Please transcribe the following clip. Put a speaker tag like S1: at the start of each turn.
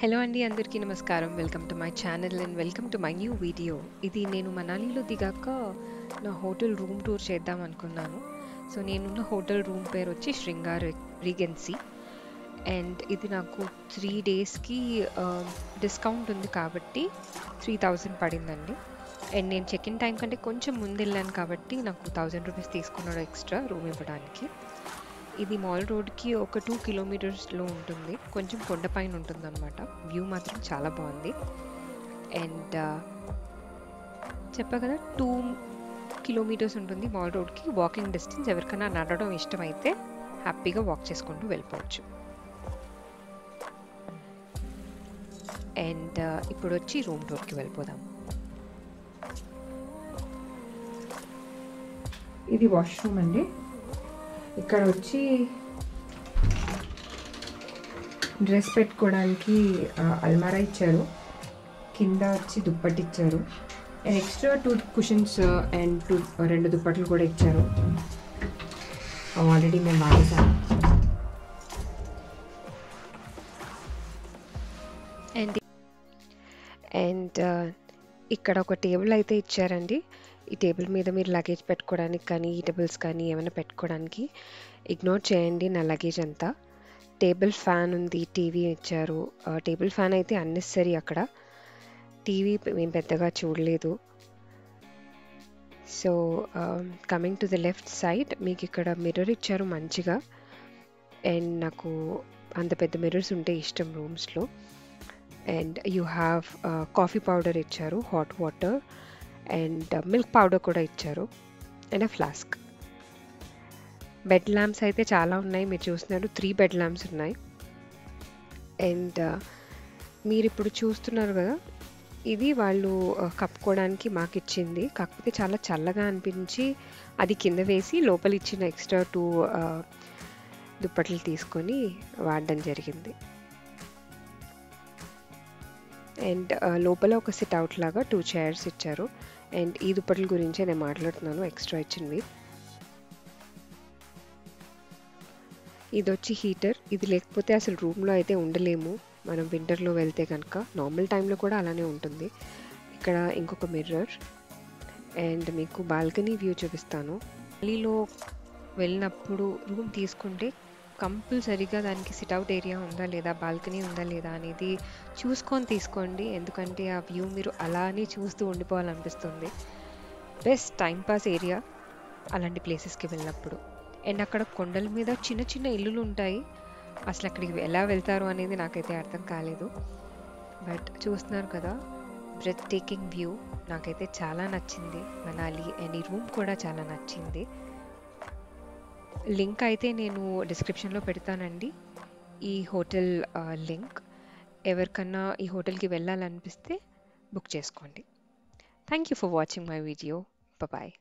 S1: Hello అండి, అందరికీ నమస్కారం. Welcome to my channel and welcome to my new video. ఇది నేను మనాలిలో దిగాక నా హోటల్ రూమ్ టూర్ చేద్దాం అనుకున్నాను. సో నేనున్న హోటల్ రూమ్ పేరు వచ్చి శృంగార్ రీగెన్సీ. అండ్ ఇది నాకు 3 డేస్కి డిస్కౌంట్ ఉంది కాబట్టి 3000 పడిందండి. అండ్ నేను చెక్ ఇన్ టైం కంటే కొంచెం ముందు వెళ్ళాను కాబట్టి నాకు 1000 రూపీస్ తీసుకున్నాడు ఎక్స్ట్రా రూమ్ ఇవ్వడానికి. ఇది మాల్ రోడ్కి ఒక 2 కిలోమీటర్స్లో ఉంటుంది. కొంచెం కొండపైన ఉంటుంది అనమాట. వ్యూ మాత్రం చాలా బాగుంది. అండ్ చెప్పా కదా 2 కిలోమీటర్స్ ఉంటుంది మాల్ రోడ్కి వాకింగ్ డిస్టెన్స్. ఎవరికైనా నడవడం ఇష్టమైతే హ్యాపీగా వాక్ చేసుకుంటూ వెళ్ళిపోవచ్చు. అండ్ ఇప్పుడు వచ్చి రూమ్ టూర్కి వెళ్ళిపోదాం.
S2: ఇది వాష్రూమ్ అండి. ఇక్కడ వచ్చి డ్రెస్ పెట్టుకోవడానికి అల్మారా ఇచ్చారు. కింద వచ్చి దుప్పటి ఇచ్చారు. అండ్ ఎక్స్ట్రా 2 కుషన్స్ అండ్ 2 దుప్పట్లు కూడా ఇచ్చారు. ఆల్రెడీ మేము వాడేసాము.
S1: అండ్ ఇక్కడ ఒక టేబుల్ అయితే ఇచ్చారండి. ఈ టేబుల్ మీద మీరు లగేజ్ పెట్టుకోవడానికి కానీ ఈటబుల్స్ కానీ ఏమైనా పెట్టుకోవడానికి. ఇగ్నోర్ చేయండి నా లగేజ్ అంతా. టేబుల్ ఫ్యాన్ ఉంది, టీవీ ఇచ్చారు. టేబుల్ ఫ్యాన్ అయితే అన్నెసరీ. అక్కడ టీవీ మేము పెద్దగా చూడలేదు. So coming to the left side మీకు ఇక్కడ మిర్రర్ ఇచ్చారు మంచిగా. అండ్ నాకు అంత పెద్ద మిర్రర్స్ ఉంటే ఇష్టం రూమ్స్లో. And you have coffee powder ఇచ్చారు, hot water and milk powder కూడా ఇచ్చారు, అండ్ ఫ్లాస్క్. బెడ్ ల్యాంప్స్ అయితే చాలా ఉన్నాయి. మీరు చూస్తున్నారు 3 బెడ్ ల్యాంప్స్ ఉన్నాయి. అండ్ మీరు ఇప్పుడు చూస్తున్నారు కదా, ఇది వాళ్ళు కప్పుకోవడానికి మాకు ఇచ్చింది. కాకపోతే చాలా చల్లగా అనిపించి అది కింద వేసి లోపల ఇచ్చిన ఎక్స్ట్రా 2 దుప్పట్లు తీసుకొని వాడడం జరిగింది. అండ్ లోపల ఒక సిట్ అవుట్ లాగా 2 చైర్స్ ఇచ్చారు. అండ్ ఈ దుప్పట్ల గురించే నేను మాట్లాడుతున్నాను, ఎక్స్ట్రా ఇచ్చినవి. ఇది వచ్చి హీటర్. ఇది లేకపోతే అసలు రూమ్లో అయితే ఉండలేము మనం వింటర్లో వెళ్తే కనుక. నార్మల్ టైంలో కూడా అలానే ఉంటుంది. ఇక్కడ ఇంకొక మిర్రర్. అండ్ మీకు బాల్కనీ వ్యూ చూపిస్తాను. ఢిల్లీలో వెళ్ళినప్పుడు రూమ్ తీసుకుంటే కంపల్సరీగా దానికి సిట్అవుట్ ఏరియా ఉందా లేదా, బాల్కనీ ఉందా లేదా అనేది చూసుకొని తీసుకోండి. ఎందుకంటే ఆ వ్యూ మీరు అలానే చూస్తూ ఉండిపోవాలనిపిస్తుంది. బెస్ట్ టైంపాస్ ఏరియా అలాంటి ప్లేసెస్కి వెళ్ళినప్పుడు. అండ్ అక్కడ కొండల మీద చిన్న చిన్న ఇల్లులు ఉంటాయి. అసలు అక్కడికి ఎలా వెళ్తారు అనేది నాకైతే అర్థం కాలేదు. బట్ చూస్తున్నారు కదా, బ్రెత్ టేకింగ్ వ్యూ. నాకైతే చాలా నచ్చింది మనాలి. అండ్ ఈ రూమ్ కూడా చాలా నచ్చింది. లింక్ అయితే నేను డిస్క్రిప్షన్లో పెడతానండి, ఈ హోటల్ లింక్. ఎవరికన్నా ఈ హోటల్కి వెళ్ళాలనిపిస్తే బుక్ చేసుకోండి. Thank you for watching my video. Bye.